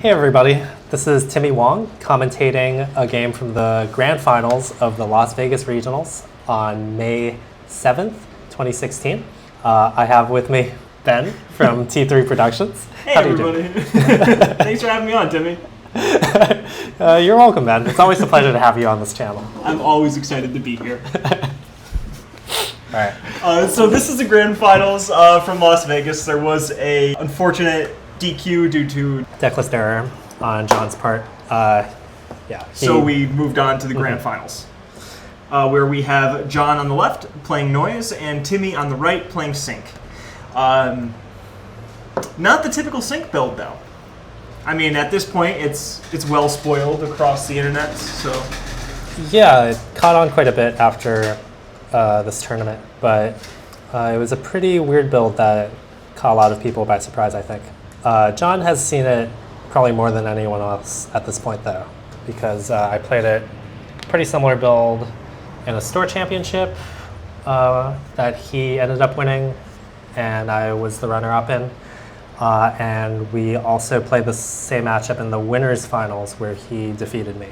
Hey everybody, this is Timmy Wong commentating a game from the grand finals of the Las Vegas Regionals on May 7th, 2016. I have with me Ben from T3 Productions. Hey everybody. Thanks for having me on, Timmy. You're welcome, Ben. It's always a pleasure to have you on this channel. I'm always excited to be here. All right. So this is the grand finals from Las Vegas. There was a unfortunate DQ due to decklist error on Jon's part. So we moved on to the grand finals, where we have Jon on the left playing noise and Timmy on the right playing sync. Not the typical sync build though. I mean, at this point, it's well spoiled across the internet. So yeah, it caught on quite a bit after this tournament, but it was a pretty weird build that caught a lot of people by surprise, I think. Jon has seen it probably more than anyone else at this point, though, because I played it pretty similar build in a store championship that he ended up winning, and I was the runner-up in. And we also played the same matchup in the winners finals where he defeated me.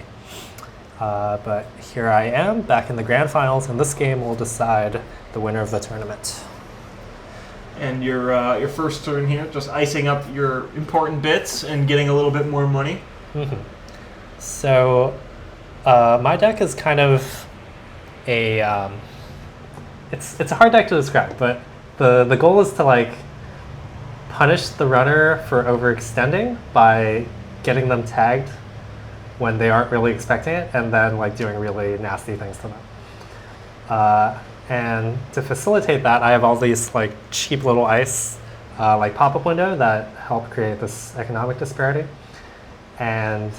But here I am back in the grand finals, and this game will decide the winner of the tournament. And your first turn here, just icing up your important bits and getting a little bit more money. Mm-hmm. So my deck is kind of a it's a hard deck to describe, but the goal is to like punish the runner for overextending by getting them tagged when they aren't really expecting it, and then like doing really nasty things to them. And to facilitate that, I have all these like cheap little ice like pop-up window that help create this economic disparity. And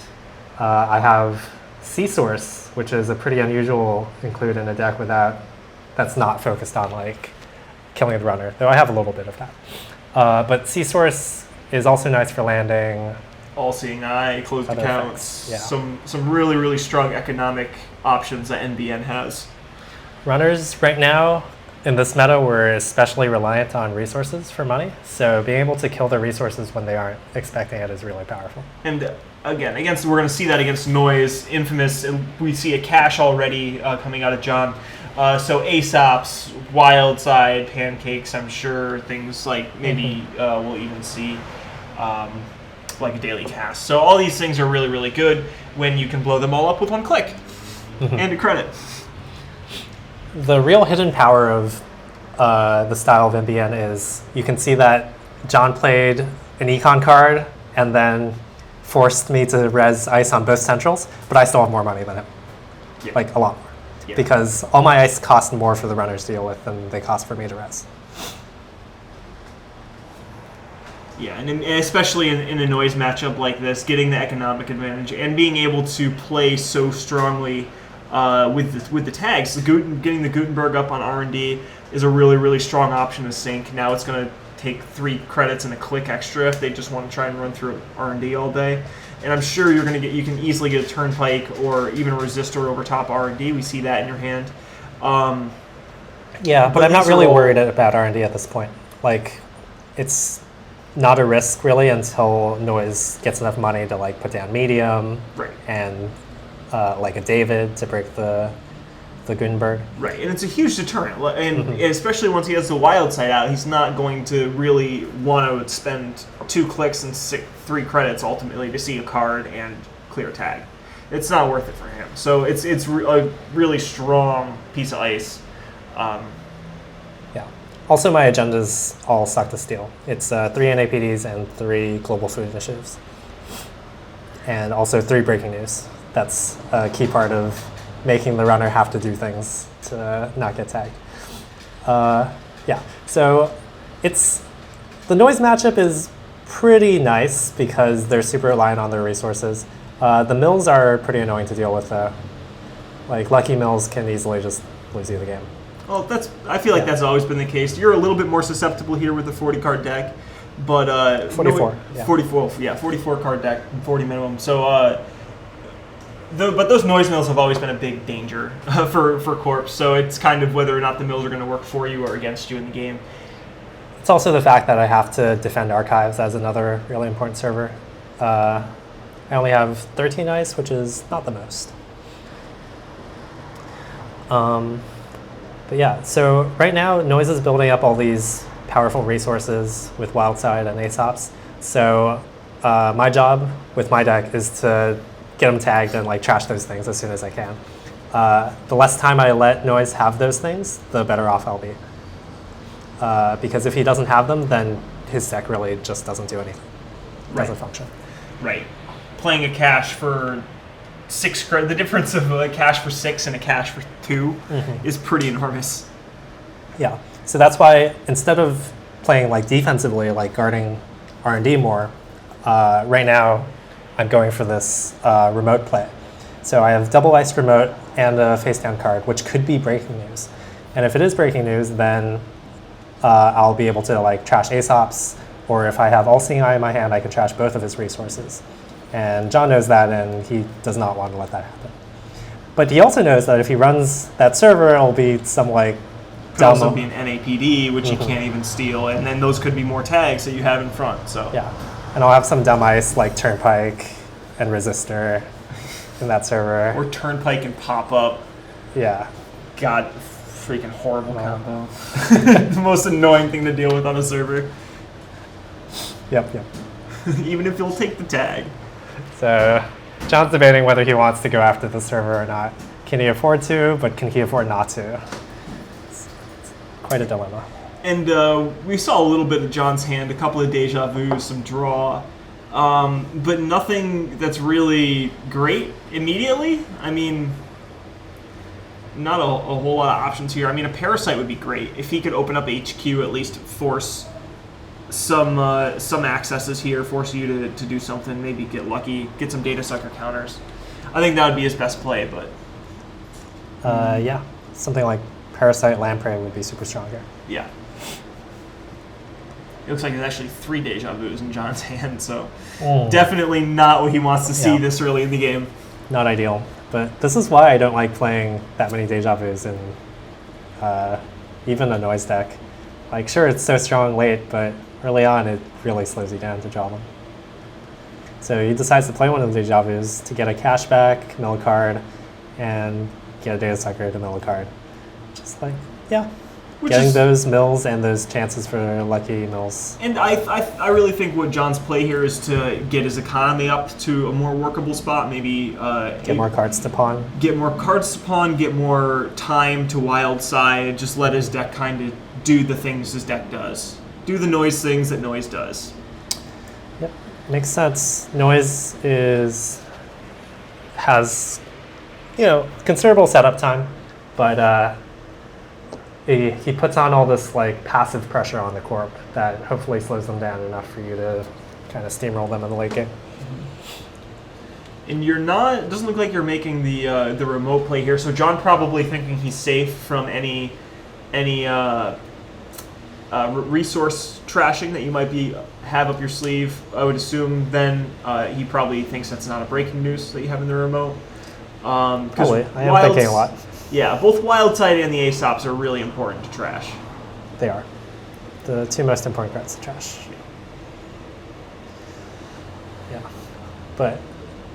I have C-Source, which is a pretty unusual include in a deck that's not focused on like killing the runner, though I have a little bit of that. But C-Source is also nice for landing. All-Seeing Eye, closed accounts, yeah. Some really, really strong economic options that NBN has. Runners right now in this meta were especially reliant on resources for money, so being able to kill their resources when they aren't expecting it is really powerful. And again, we're going to see that against Noise, Infamous, and we see a cache already coming out of Jon. So Aesop's, Wild Side, Pancakes, I'm sure, things like maybe we'll even see like a daily cast. So all these things are really, really good when you can blow them all up with one click and a credit. The real hidden power of the style of NBN is you can see that Jon played an econ card and then forced me to res ice on both centrals, but I still have more money than him, like a lot more. Yeah. Because all my ice cost more for the runners to deal with than they cost for me to res. Yeah, and especially in a noise matchup like this, getting the economic advantage and being able to play so strongly with the tags, getting the Gutenberg up on R&D is a really, really strong option to sync. Now it's going to take 3 credits and a click extra if they just want to try and run through R&D all day. And I'm sure you can easily get a Turnpike or even a Resistor over top R&D. We see that in your hand. Yeah, but I'm not really worried about R&D at this point. Like, it's not a risk really until Noise gets enough money to like put down medium, right, and like a David to break the Gutenberg. Right, and it's a huge deterrent, and especially once he has the Wild Side out, he's not going to really want to spend 2 clicks and 3 credits ultimately to see a card and clear tag. It's not worth it for him. So it's a really strong piece of ice. Yeah. Also, my agenda's all suck to steal. It's 3 NAPDs and 3 global food initiatives, and also 3 breaking news. That's a key part of making the runner have to do things to not get tagged. Yeah, so the noise matchup is pretty nice because they're super reliant on their resources. The mills are pretty annoying to deal with though. Like Lucky Mills can easily just lose you the game. Well, I feel like that's always been the case. You're a little bit more susceptible here with the 40 card deck, but 44. Yeah. 44 card deck, 40 minimum. So but those noise mills have always been a big danger for Corps, so it's kind of whether or not the mills are going to work for you or against you in the game. It's also the fact that I have to defend archives as another really important server. I only have 13 ice, which is not the most. But yeah, so right now, Noise is building up all these powerful resources with Wildside and Aesops. So my job with my deck is to get them tagged and like trash those things as soon as I can. The less time I let Noise have those things, the better off I'll be. Because if he doesn't have them, then his deck really just doesn't do anything. Doesn't function. Right. Playing a cache for 6, the difference of a cache for 6 and a cache for 2 is pretty enormous. Yeah. So that's why instead of playing like defensively, like guarding R&D more, right now I'm going for this remote play. So I have double iced remote and a face down card, which could be breaking news. And if it is breaking news, then I'll be able to like trash Aesops, or if I have All-Seeing Eye in my hand, I can trash both of his resources. And Jon knows that, and he does not want to let that happen. But he also knows that if he runs that server, it'll be some like Could also be an NAPD, which you can't even steal, and then those could be more tags that you have in front. So yeah, and I'll have some dumb ice like Turnpike and Resistor in that server. Or Turnpike and pop up. Yeah. God, freaking horrible combo. The most annoying thing to deal with on a server. Yep. Even if you'll take the tag. So Jon's debating whether he wants to go after the server or not. Can he afford to, but can he afford not to? It's quite a dilemma. And we saw a little bit of Jon's hand, a couple of deja vus, some draw, but nothing that's really great immediately. I mean, not a whole lot of options here. I mean, a Parasite would be great. If he could open up HQ, at least force some accesses here, force you to do something, maybe get lucky, get some Data Sucker counters. I think that would be his best play, but... yeah, something like Parasite Lamprey would be super strong here. Yeah. It looks like there's actually 3 deja vus in Jon's hand, so definitely not what he wants to see this early in the game. Not ideal, but this is why I don't like playing that many deja vus in even a Noise deck. Like, sure, it's so strong late, but early on it really slows you down to draw them. So he decides to play one of the deja vus to get a cashback, mill a card, and get a Data Sucker to mill a card. Just like, yeah. Getting those mills and those chances for lucky mills. And I really think what Jon's play here is to get his economy up to a more workable spot. Maybe get more cards to pawn. Get more cards to pawn. Get more time to wild side. Just let his deck kind of do the things his deck does. Do the Noise things that Noise does. Yep, makes sense. Noise has considerable setup time, but. He puts on all this like passive pressure on the corp that hopefully slows them down enough for you to kind of steamroll them in the late game. And you're not. It doesn't look like you're making the remote play here. So Jon probably thinking he's safe from any resource trashing that you might have up your sleeve. I would assume then he probably thinks that's not a breaking news that you have in the remote. Probably. I am thinking a lot. Yeah, both Wildside and the Aesops are really important to trash. They are. The 2 most important cards to trash. Yeah. But,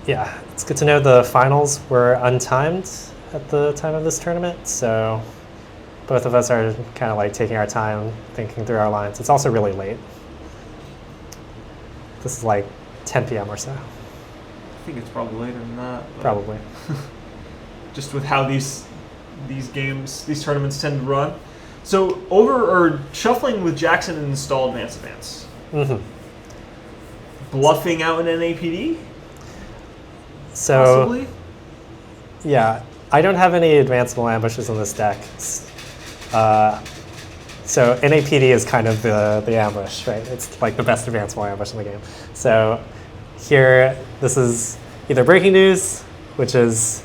yeah, it's good to know the finals were untimed at the time of this tournament, so both of us are kind of like taking our time, thinking through our lines. It's also really late. This is like 10 p.m. or so. I think it's probably later than that. Probably. Just with how these tournaments tend to run. So shuffling with Jackson and install advance. Bluffing out an NAPD? So, possibly? Yeah, I don't have any advanceable ambushes in this deck. So NAPD is kind of the ambush, right? It's like the best advanceable ambush in the game. So here, this is either breaking news, which is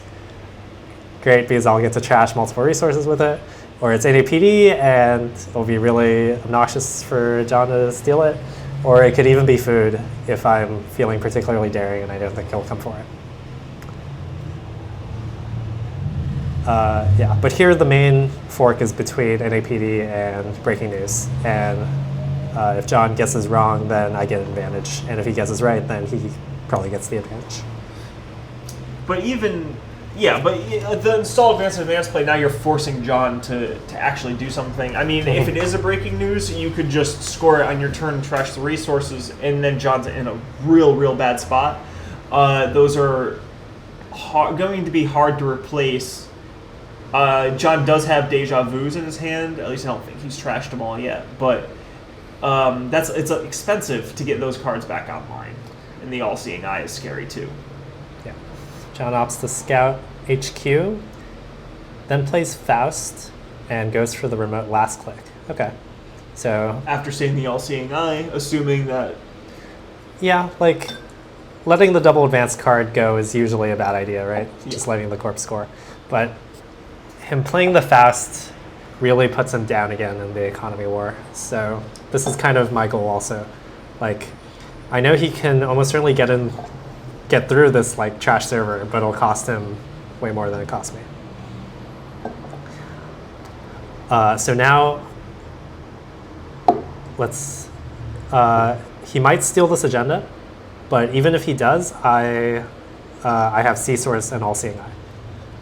great because I'll get to trash multiple resources with it, or it's NAPD and it'll be really obnoxious for Jon to steal it, or it could even be food if I'm feeling particularly daring and I don't think he'll come for it. But here the main fork is between NAPD and breaking news, and If Jon guesses wrong, then I get an advantage, and if he guesses right, then he probably gets the advantage. But even, yeah, but the install advance play, now you're forcing Jon to actually do something. I mean, if it is a breaking news, you could just score it on your turn and trash the resources, and then Jon's in a real bad spot. Those are going to be hard to replace. Jon does have Deja Vus in his hand. At least I don't think he's trashed them all yet. But it's expensive to get those cards back online. And the All-Seeing Eye is scary too. Yeah. Jon opts to scout HQ, then plays Faust, and goes for the remote last click. Okay. So after seeing the All-Seeing Eye, assuming that... Yeah, like... Letting the double advance card go is usually a bad idea, right? Yeah. Just letting the corpse score. But him playing the Faust really puts him down again in the economy war. So this is kind of my goal also. Like, I know he can almost certainly get through this like trash server, but it'll cost him way more than it cost me. So now, he might steal this agenda. But even if he does, I have C-Source and All-Seeing Eye.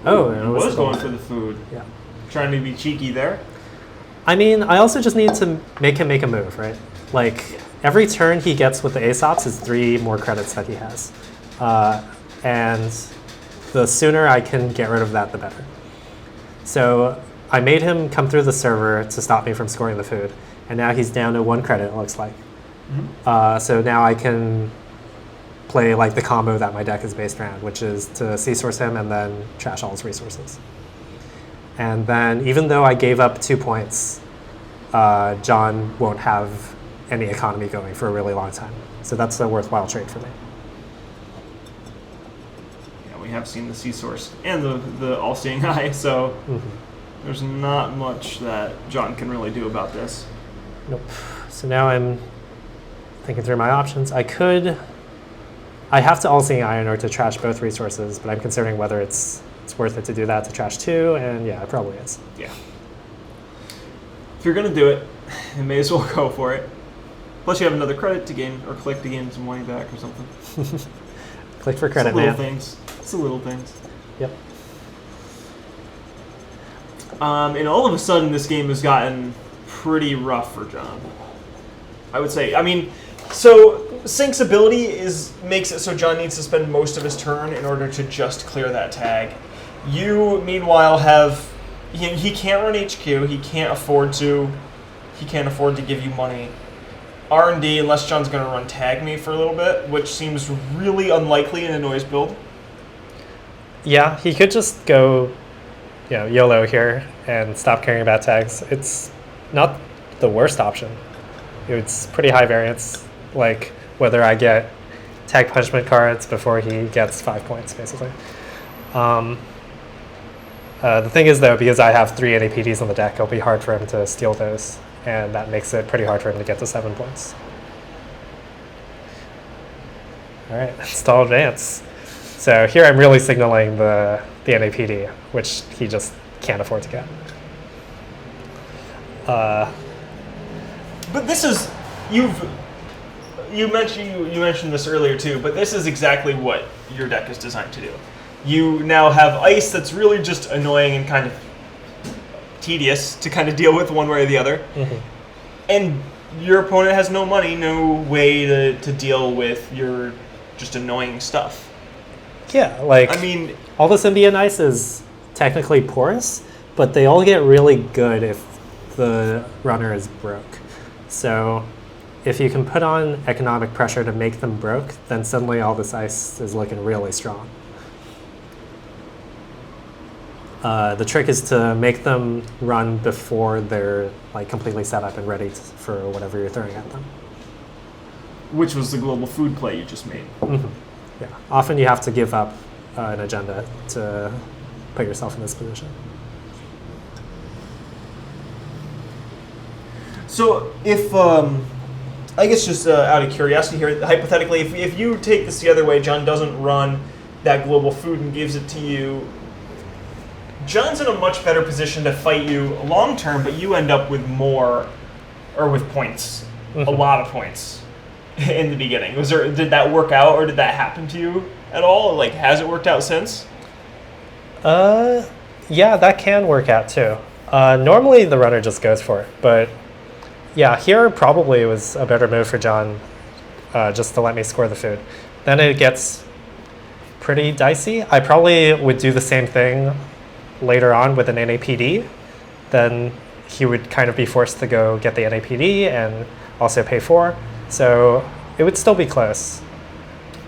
Oh, he was going for the food. Yeah. Trying to be cheeky there. I mean, I also just need to make him make a move, right? Like, every turn he gets with the Aesops is 3 more credits that he has. And the sooner I can get rid of that, the better. So I made him come through the server to stop me from scoring the food. And now he's down to 1 credit, it looks like. Mm-hmm. So now I can play like the combo that my deck is based around, which is to C-Source him and then trash all his resources. And then even though I gave up 2 points, Jon won't have any economy going for a really long time. So that's a worthwhile trade for me. Yeah, we have seen the C-Source and the All-Seeing Eye, so there's not much that Jon can really do about this. Nope. So now I'm thinking through my options. I have to All-Seeing Eye in order to trash both resources, but I'm considering whether it's worth it to do that to trash 2, and yeah, it probably is. Yeah. If you're going to do it, you may as well go for it. Plus you have another credit to gain, or click to gain some money back or something. Click for credit, man. It's the little things. Yep. And all of a sudden this game has gotten pretty rough for Jon, I would say. I mean, so Sync's ability makes it so Jon needs to spend most of his turn in order to just clear that tag. You, meanwhile, have... He can't run HQ. He can't afford to give you money. R&D, unless Jon's going to run Tag Me for a little bit, which seems really unlikely in a noise build. Yeah, he could just go, YOLO here and stop caring about tags. It's not the worst option. It's pretty high variance, like whether I get tag punishment cards before he gets 5 points, basically. The thing is, though, because I have 3 NAPDs on the deck, it'll be hard for him to steal those, and that makes it pretty hard for him to get to 7 points. All right, install advance. So here I'm really signaling the NAPD, which he just can't afford to get. But this is you mentioned this earlier too, but this is exactly what your deck is designed to do. You now have ice that's really just annoying and kind of tedious to kind of deal with one way or the other. Mm-hmm. And your opponent has no money, no way to deal with your just annoying stuff. Yeah, like, I mean, all the Symbiont ice is technically porous, but they all get really good if the runner is broke. So if you can put on economic pressure to make them broke, then suddenly all this ice is looking really strong. The trick is to make them run before they're like completely set up and ready for whatever you're throwing at them. Which was the global food play you just made. Mm-hmm. Yeah. Often you have to give up an agenda to put yourself in this position. So if, I guess just out of curiosity here, hypothetically, if you take this the other way, Jon doesn't run that global food and gives it to you, Jon's in a much better position to fight you long term, but you end up with more, or with points a lot of points in the beginning. Did that work out, or did that happen to you at all? Like, has it worked out since? Yeah, that can work out too. Normally the runner just goes for it, but yeah, here probably was a better move for Jon, just to let me score the food. Then it gets pretty dicey. I probably would do the same thing later on with an NAPD. Then he would kind of be forced to go get the NAPD and also pay 4. So it would still be close.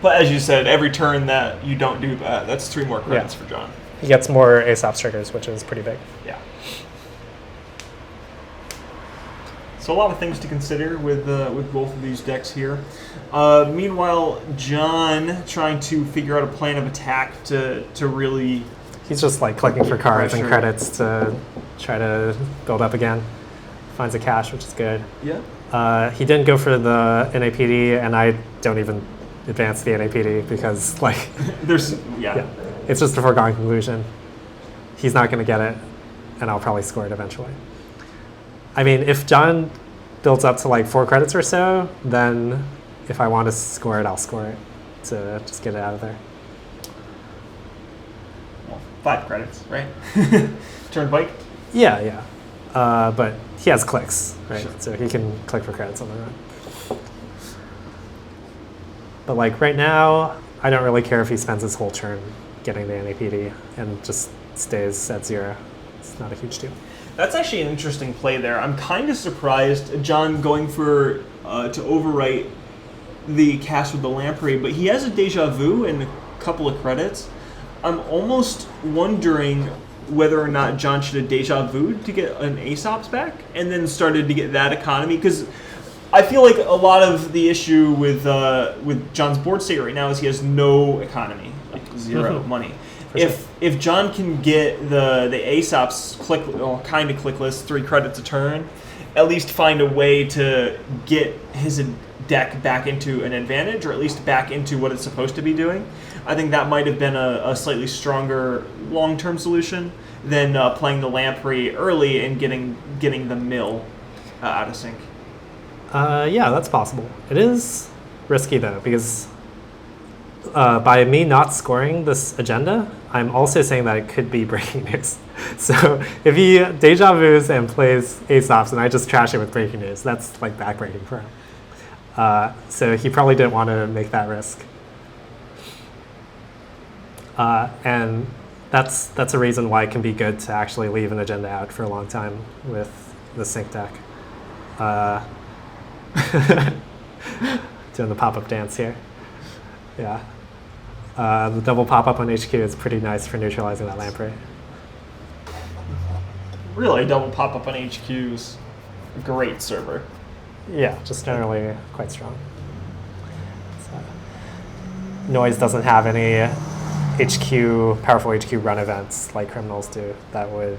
But as you said, every turn that you don't do that, that's 3 more credits for Jon. He gets more Aesop's triggers, which is pretty big. Yeah. So a lot of things to consider with both of these decks here. Meanwhile, Jon trying to figure out a plan of attack to really... He's just like clicking for cards and credits to try to build up again. Finds a cash, which is good. Yeah. He didn't go for the NAPD, and I don't even advance the NAPD because like... Yeah. It's just a foregone conclusion. He's not going to get it, and I'll probably score it eventually. I mean, if Jon builds up to like 4 credits or so, then if I want to score it, I'll score it to just get it out of there. Well, 5 credits, right? Turn bike? Yeah. But he has clicks, right? Sure. So he can click for credits on the run. But like right now, I don't really care if he spends his whole turn getting the NAPD and just stays at 0. It's not a huge deal. That's actually an interesting play there. I'm kind of surprised Jon going for to overwrite the cast with the Lamprey, but he has a Deja Vu and a couple of credits. I'm almost wondering whether or not Jon should have Deja Vu'd to get an Aesop's back and then started to get that economy, because I feel like a lot of the issue with Jon's board state right now is he has no economy, like 0 money. If Jon can get the Aesop's kind of clickless 3 credits a turn, at least find a way to get his deck back into an advantage, or at least back into what it's supposed to be doing, I think that might have been a slightly stronger long-term solution than playing the Lamprey early and getting the mill out of sync. Yeah, that's possible. It is risky though, because by me not scoring this agenda, I'm also saying that it could be breaking news. So if he Deja Vu's and plays Aesop's and I just trash it with breaking news, that's like backbreaking for him. So he probably didn't want to make that risk. And that's a reason why it can be good to actually leave an agenda out for a long time with the sync deck. Doing the pop-up dance here. Yeah. The double pop-up on HQ is pretty nice for neutralizing that Lamprey. Really, double pop-up on HQ's a great server. Yeah, just generally quite strong. So, Noise doesn't have any powerful HQ run events like criminals do that would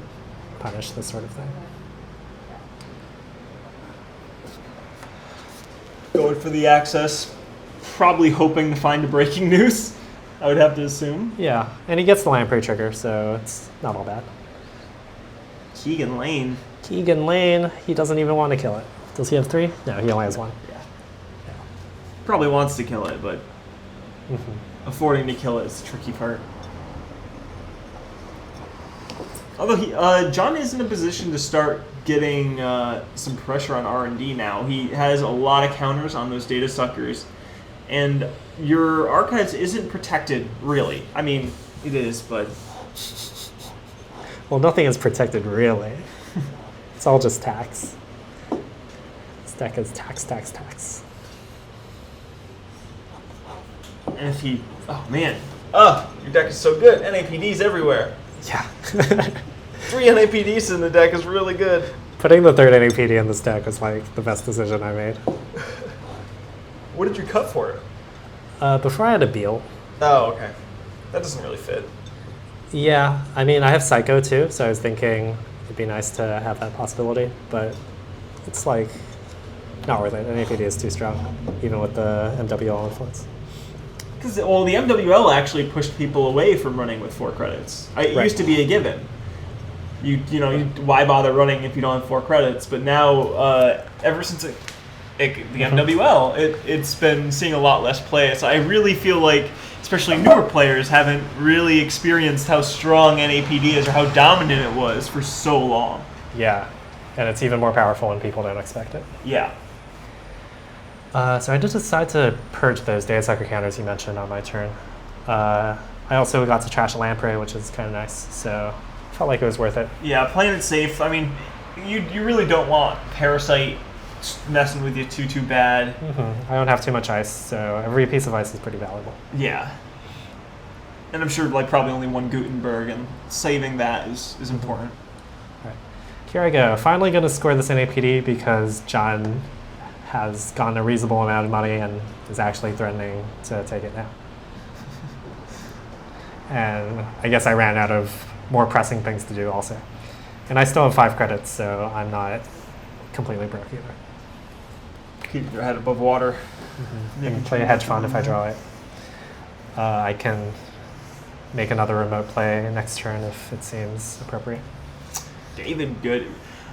punish this sort of thing. Going for the access, probably hoping to find a breaking news, I would have to assume. Yeah, and he gets the Lamprey trigger, so it's not all bad. Keegan Lane, he doesn't even want to kill it. Does he have 3? No, he only has 1. Yeah. Probably wants to kill it, but affording to kill it is the tricky part. Although Jon is in a position to start getting some pressure on R&D now. He has a lot of counters on those data suckers, and your archives isn't protected, really. I mean, it is, but... Well, nothing is protected, really. It's all just tax. This deck is tax. And if he... Oh, man. Your deck is so good. NAPDs everywhere. Yeah. 3 NAPDs in the deck is really good. Putting the 3rd NAPD in this deck was like the best decision I made. What did you cut for it? Before I had a Beal. Oh, okay. That doesn't really fit. Yeah, I mean, I have Psycho too, so I was thinking it'd be nice to have that possibility, but it's like not worth it. NAPD is too strong, even with the MWL influence. Because, well, the MWL actually pushed people away from running with 4 credits. It used to be a given. Why bother running if you don't have 4 credits? But now, ever since the MWL, it's been seeing a lot less play. So I really feel like, especially newer players, haven't really experienced how strong NAPD is or how dominant it was for so long. Yeah, and it's even more powerful when people don't expect it. Yeah. So I did decide to purge those Deus Ex counters you mentioned on my turn. I also got to trash a Lamprey, which is kind of nice, so felt like it was worth it. Yeah, playing it safe. I mean, you really don't want Parasite messing with you too bad. I don't have too much ice, so every piece of ice is pretty valuable. Yeah. And I'm sure like probably only one Gutenberg, and saving that is important. All right. Here I go. Finally going to score this NAPD because Jon has gotten a reasonable amount of money and is actually threatening to take it now. And I guess I ran out of more pressing things to do also. And I still have 5 credits, so I'm not completely broke either. Keep your head above water. I can play a hedge fund if I draw it. I can make another remote play next turn if it seems appropriate. David, good.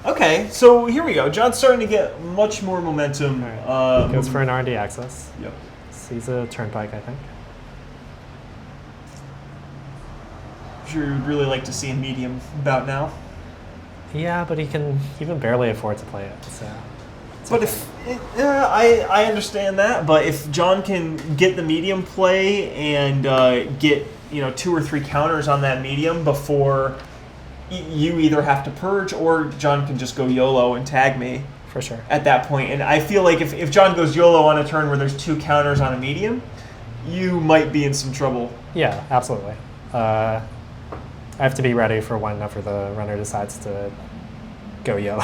Okay, so here we go. Jon's starting to get much more momentum. Right. Goes for an R&D access. Yep. Sees a turnpike, I think. I'm sure you'd really like to see a medium about now. Yeah, but he can even barely afford to play it. So. But I understand that. But if Jon can get the medium play and get 2 or 3 counters on that medium before you either have to purge or Jon can just go YOLO and tag me. For sure. At that point. And I feel like if Jon goes YOLO on a turn where there's 2 counters on a medium, you might be in some trouble. Yeah, absolutely. I have to be ready for whenever the runner decides to go YOLO.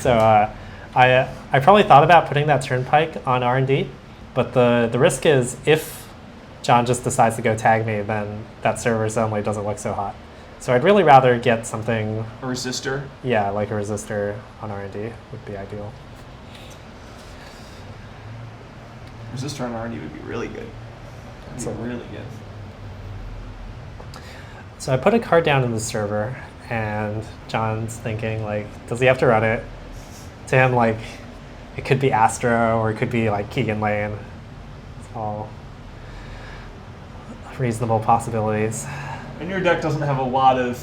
So I probably thought about putting that turnpike on R&D, but the risk is if Jon just decides to go tag me, then that server suddenly doesn't look so hot. So I'd really rather get something... A resistor? Yeah, like a resistor on R&D would be ideal. Resistor on R&D would be really good. That'd be really good. So I put a card down in the server, and Jon's thinking, like, does he have to run it? To him, like, it could be Astro, or it could be, like, Keegan Lane. It's all reasonable possibilities. And your deck doesn't have a lot of...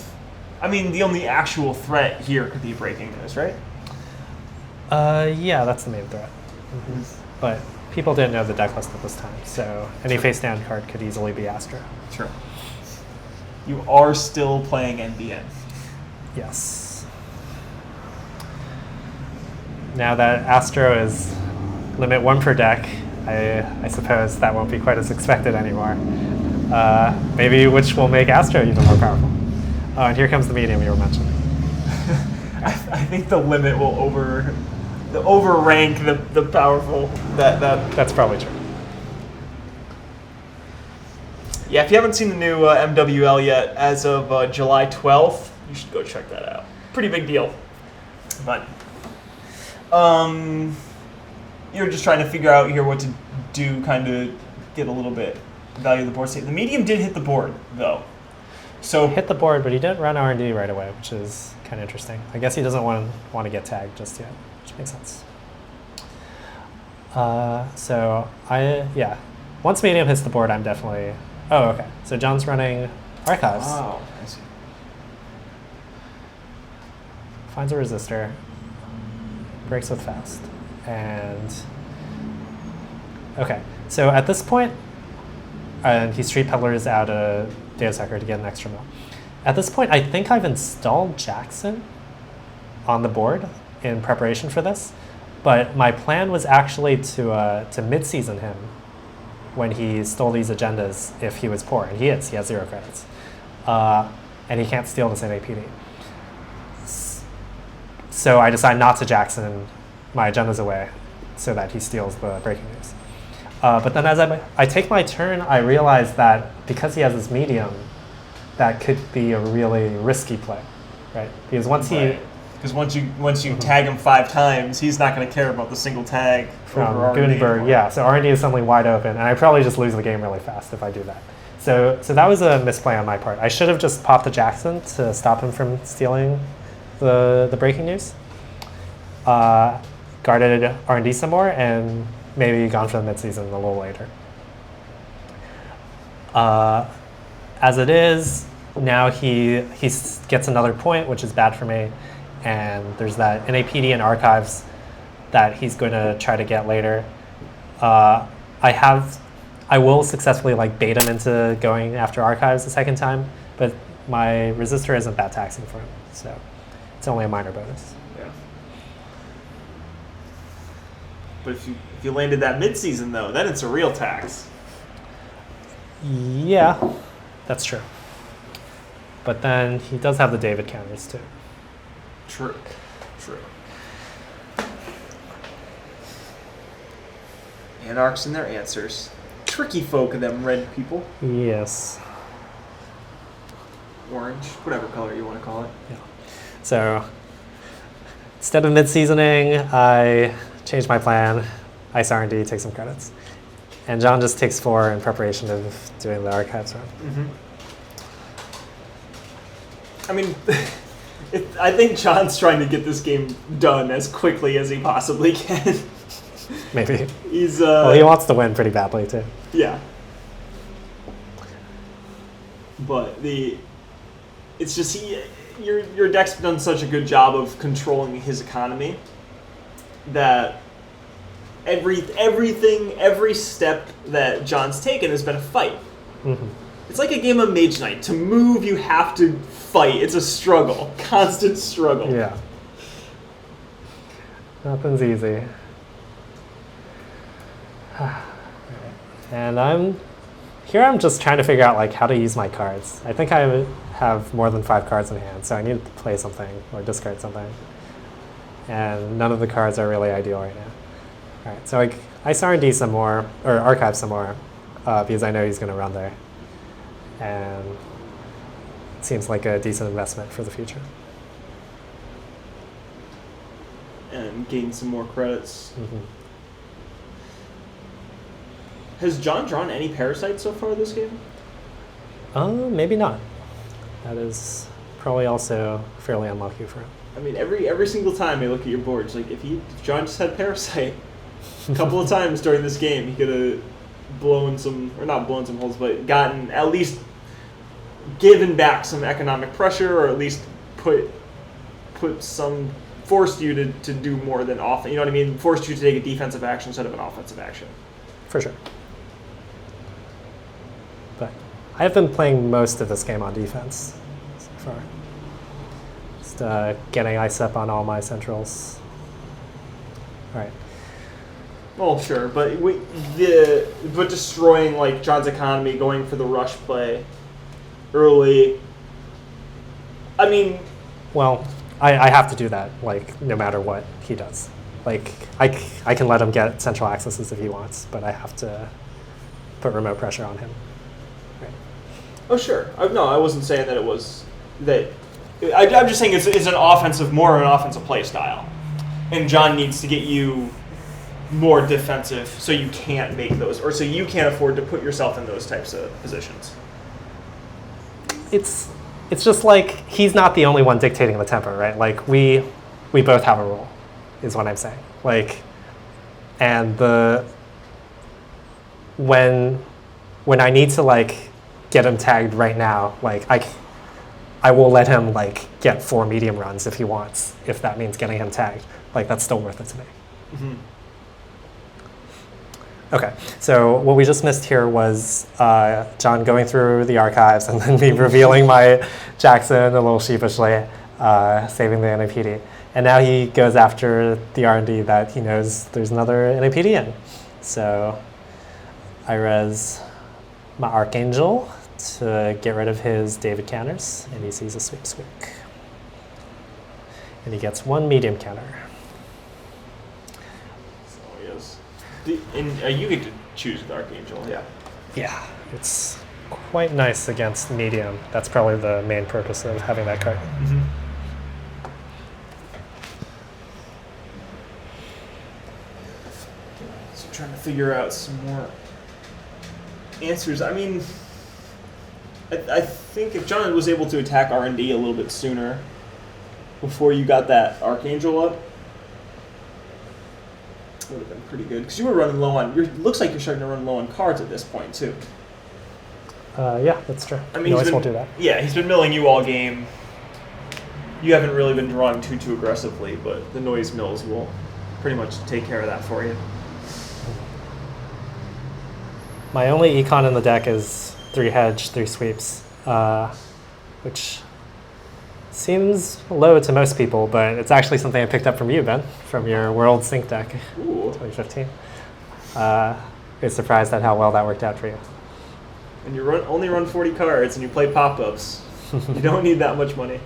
I mean, the only actual threat here could be Breaking News, right? Yeah, that's the main threat. But people didn't know the deck list at this time, so any face-down card could easily be Astro. True. You are still playing NBN. Yes. Now that Astro is limit 1 per deck, I suppose that won't be quite as expected anymore. Maybe which will make Astro even more powerful. Oh, and here comes the medium you were mentioning. I think the limit will overrank the powerful. That's probably true. Yeah, if you haven't seen the new MWL yet, as of July 12th, you should go check that out. Pretty big deal. But you're just trying to figure out here what to do, kind of get a little bit value of the board state. The medium did hit the board, though. So hit the board, but he didn't run R&D right away, which is kind of interesting. I guess he doesn't want to get tagged just yet, which makes sense. Once medium hits the board, I'm definitely... Oh, okay. So Jon's running Archives. Wow, I see. Finds a resistor, breaks with fast, and... Okay, so at this point, and he street peddlers out a Deus Ex to get an extra mill. At this point, I think I've installed Jackson on the board in preparation for this, but my plan was actually to mid-season him when he stole these agendas if he was poor, and he is. He has 0 credits. And he can't steal this NAPD. So I decide not to Jackson my agendas away so that he steals the breaking news. But then as I take my turn, I realize that because he has this medium, that could be a really risky play, right? Because once you tag him 5 times, he's not going to care about the single tag from Gutenberg. Yeah, so R&D is suddenly wide open, and I probably just lose the game really fast if I do that. So that was a misplay on my part. I should have just popped the Jackson to stop him from stealing the breaking news. Gone guarded R&D some more and maybe gone for the midseason a little later. As it is, now he gets another point, which is bad for me, and there's that NAPD and archives that he's going to try to get later. I will successfully like bait him into going after archives the second time, but my resistor isn't that taxing for him, so it's only a minor bonus. Yeah. But if you landed that mid-season though, then it's a real tax. Yeah, that's true. But then he does have the David counters too. True. Anarchs and their answers. Tricky folk of them red people. Yes. Orange, whatever color you want to call it. Yeah. So instead of mid-seasoning, I changed my plan. Ice R&D, take some credits. And Jon just takes 4 in preparation of doing the archives run. Mm-hmm. I mean, I think Jon's trying to get this game done as quickly as he possibly can. Maybe. He's well, he wants to win pretty badly too. Yeah. But it's just your deck's done such a good job of controlling his economy that every step that Jon's taken has been a fight. Mm-hmm. It's like a game of Mage Knight. To move, you have to fight. It's a struggle, constant struggle. Yeah. Nothing's easy. And I'm just trying to figure out like how to use my cards. I think I have more than 5 cards in hand, so I need to play something or discard something. And none of the cards are really ideal right now. All right, so I R&D some more, or archive some more, because I know he's going to run there. And it seems like a decent investment for the future. And gain some more credits. Mm-hmm. Has Jon drawn any parasites so far this game? Maybe not. That is probably also fairly unlucky for him. I mean, every single time you look at your board, it's like if Jon just had parasite a couple of times during this game, he could have not blown some holes, but gotten at least given back some economic pressure, or at least forced you to do more than offense. You know what I mean? Forced you to take a defensive action instead of an offensive action. For sure. But I've been playing most of this game on defense so far. Just getting ice up on all my centrals. All right. Well, sure, but destroying like Jon's economy, going for the rush play early. I mean, well, I have to do that like no matter what he does. Like I can let him get central accesses if he wants, but I have to put remote pressure on him. Right. Oh, sure. No, I wasn't saying that it was that. I'm just saying it's more of an offensive play style, and Jon needs to get you more defensive so you can't make those, or so you can't afford to put yourself in those types of positions. It's just like he's not the only one dictating the tempo, right? Like we both have a role, is what I'm saying. Like, and when I need to like get him tagged right now, like I will let him like get 4 medium runs if he wants, if that means getting him tagged. Like that's still worth it to me. Mm-hmm. Okay, so what we just missed here was Jon going through the archives and then me revealing my Jackson a little sheepishly, saving the NAPD. And now he goes after the R&D that he knows there's another NAPD in. So I res my Archangel to get rid of his David counters, and he sees a sweep squeak. And he gets 1 medium counter. So he is. And you get to choose the Archangel. Yeah. Yeah, it's quite nice against medium. That's probably the main purpose of having that card. Mm-hmm. So trying to figure out some more answers. I mean, I think if Jon was able to attack R&D a little bit sooner before you got that Archangel up, Would have been pretty good because you were running low on. Looks like you're starting to run low on cards at this point too. Yeah, that's true. I mean, Noise won't do that. Yeah, he's been milling you all game. You haven't really been drawing too aggressively, but the noise mills will pretty much take care of that for you. My only econ in the deck is 3 hedge, 3 sweeps, which seems low to most people, but it's actually something I picked up from you, Ben, from your World Sync deck, Ooh. 2015. I was surprised at how well that worked out for you. And you only run 40 cards and you play pop-ups. You don't need that much money,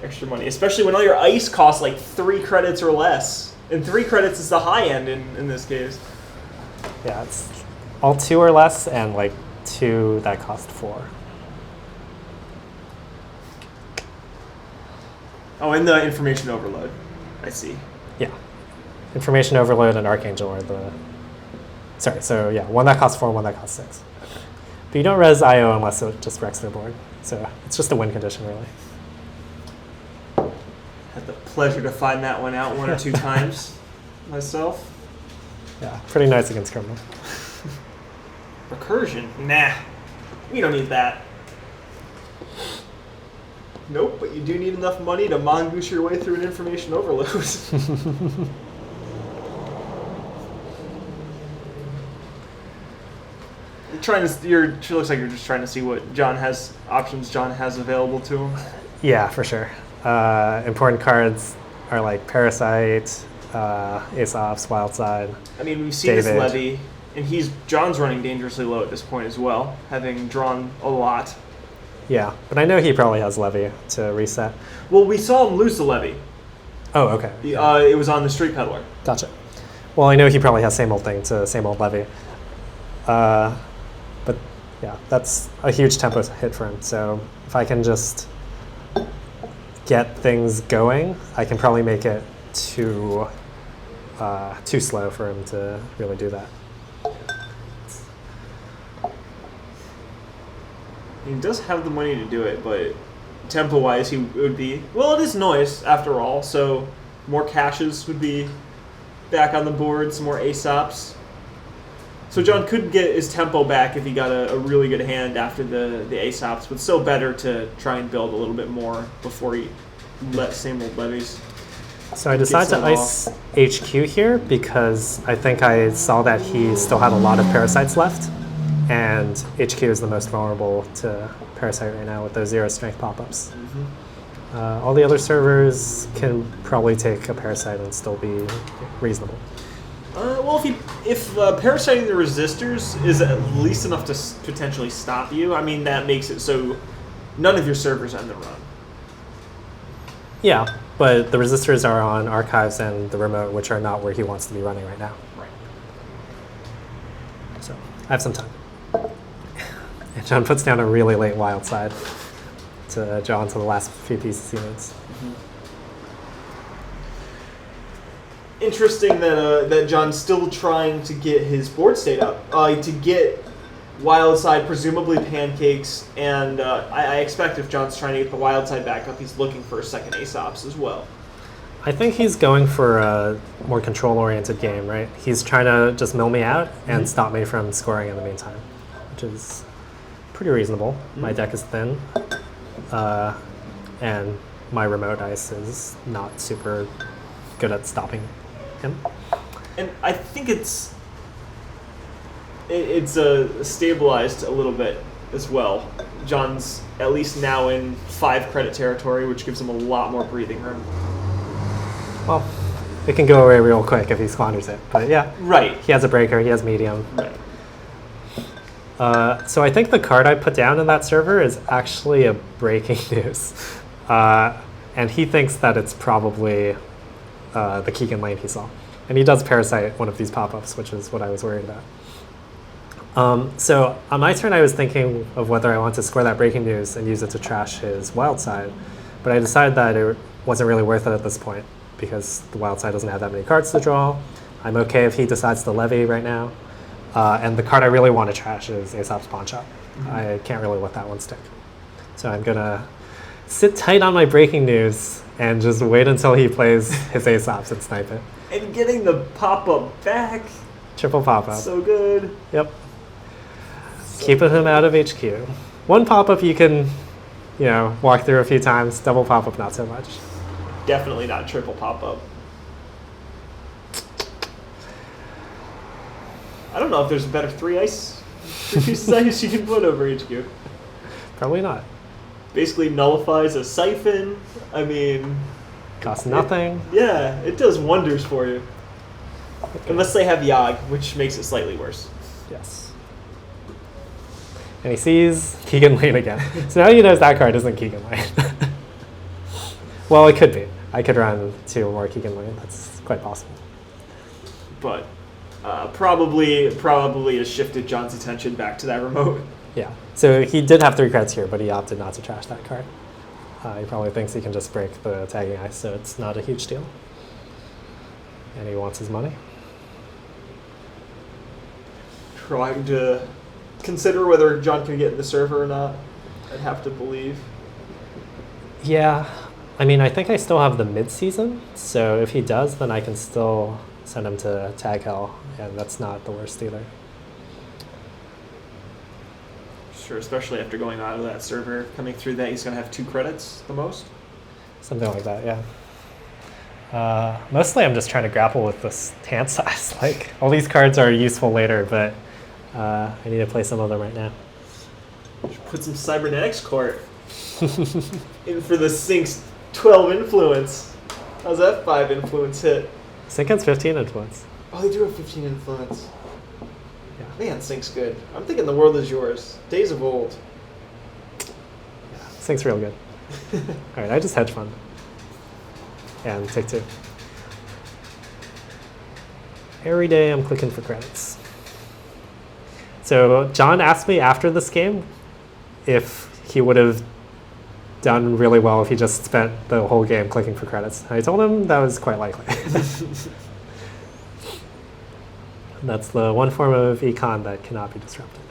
extra money, especially when all your ice costs like 3 credits or less. And 3 credits is the high end in this case. Yeah, it's all 2 or less, and like 2 that cost 4. Oh, and the information overload. I see. Yeah. Information overload and Archangel are the... Sorry, so yeah, 1 that costs 4, 1 that costs 6. But you don't res IO unless it just wrecks their board. So it's just a win condition, really. Had the pleasure to find that one out 1 or 2 times myself. Yeah, pretty nice against criminal. Recursion? Nah. We don't need that. Nope, but you do need enough money to mongoose your way through an information overload. It looks like you're just trying to see what options Jon has available to him. Yeah, for sure. Important cards are like Parasite, Ace-Ops, Wildside. I mean, we've seen this levy, and Jon's running dangerously low at this point as well, having drawn a lot. Yeah, but I know he probably has levy to reset. Well, we saw him lose the levy. Oh, okay. It was on the Street Peddler. Gotcha. Well, I know he probably has same old thing to same old levy. But yeah, that's a huge tempo hit for him. So if I can just get things going, I can probably make it too slow for him to really do that. He does have the money to do it, but tempo-wise, he would be... Well, it is noise, after all, so more caches would be back on the board, some more Ace-Ops. So Jon could get his tempo back if he got a really good hand after the Ace-Ops, but still better to try and build a little bit more before he let same old levies. So I decided to ice HQ here because I think I saw that he still had a lot of Parasites left. And HQ is the most vulnerable to Parasite right now with those 0 strength pop-ups. Mm-hmm. All the other servers can probably take a Parasite and still be reasonable. Well, if parasiting the resistors is at least enough to potentially stop you, I mean, that makes it so none of your servers end the run. Yeah, but the resistors are on archives and the remote, which are not where he wants to be running right now. Right. So I have some time. And Jon puts down a really late wild side to draw into the last few pieces he needs. Mm-hmm. Interesting that Jon's still trying to get his board state up, to get wild side, presumably pancakes, and I expect if Jon's trying to get the wild side back up, he's looking for a second Ace-Ops as well. I think he's going for a more control-oriented game, right? He's trying to just mill me out and stop me from scoring in the meantime, which is pretty reasonable. My deck is thin, and my remote ice is not super good at stopping him. And I think it's stabilized a little bit as well. Jon's at least now in 5 credit territory, which gives him a lot more breathing room. Well, it can go away real quick if he squanders it, but yeah. Right. He has a breaker, he has medium. Right. So I think the card I put down in that server is actually a breaking news. And he thinks that it's probably the Keegan lane he saw. And he does parasite one of these pop-ups, which is what I was worried about. So on my turn, I was thinking of whether I want to score that breaking news and use it to trash his wild side. But I decided that it wasn't really worth it at this point because the wild side doesn't have that many cards to draw. I'm okay if he decides to levy right now. And the card I really want to trash is Aesop's Pawn Shop. I can't really let that one stick. So I'm going to sit tight on my breaking news and just wait until he plays his Aesops and snipe it. And getting the pop-up back. Triple pop-up. So good. Yep. Keeping him out of HQ. One pop-up you can, walk through a few times. Double pop-up, not so much. Definitely not triple pop-up. I don't know if there's a better three pieces of ice you can put over HQ. Probably not. Basically nullifies a siphon. I mean... Costs nothing. It does wonders for you. Okay. Unless they have Yogg, which makes it slightly worse. Yes. And he sees Keegan Lane again. So now he knows that card isn't Keegan Lane. Well, it could be. I could run 2 more Keegan Lane. That's quite possible. But probably has shifted Jon's attention back to that remote. Yeah. So he did have 3 cards here, but he opted not to trash that card. He probably thinks he can just break the tagging ice, so it's not a huge deal. And he wants his money. Trying to consider whether Jon can get in the server or not. I'd have to believe. Yeah. I mean, I think I still have the mid-season, so if he does, then I can still send him to Tag Hell, and that's not the worst either. Sure, especially after going out of that server, coming through that, he's going to have 2 credits the most. Something like that, yeah. Mostly I'm just trying to grapple with this hand size. Like, all these cards are useful later, but I need to play some of them right now. Put some Cybernetics Court in for the Sync's 12 influence. How's that 5 influence hit? Sync has 15 influence. Oh, they do have 15 influence. Yeah. Man, Sync's good. I'm thinking the world is yours. Days of old. Yeah, Sync's real good. All right, I just hedge fund. And take 2. Every day I'm clicking for credits. So Jon asked me after this game if he would have done really well if he just spent the whole game clicking for credits. I told him that was quite likely. That's the one form of econ that cannot be disrupted.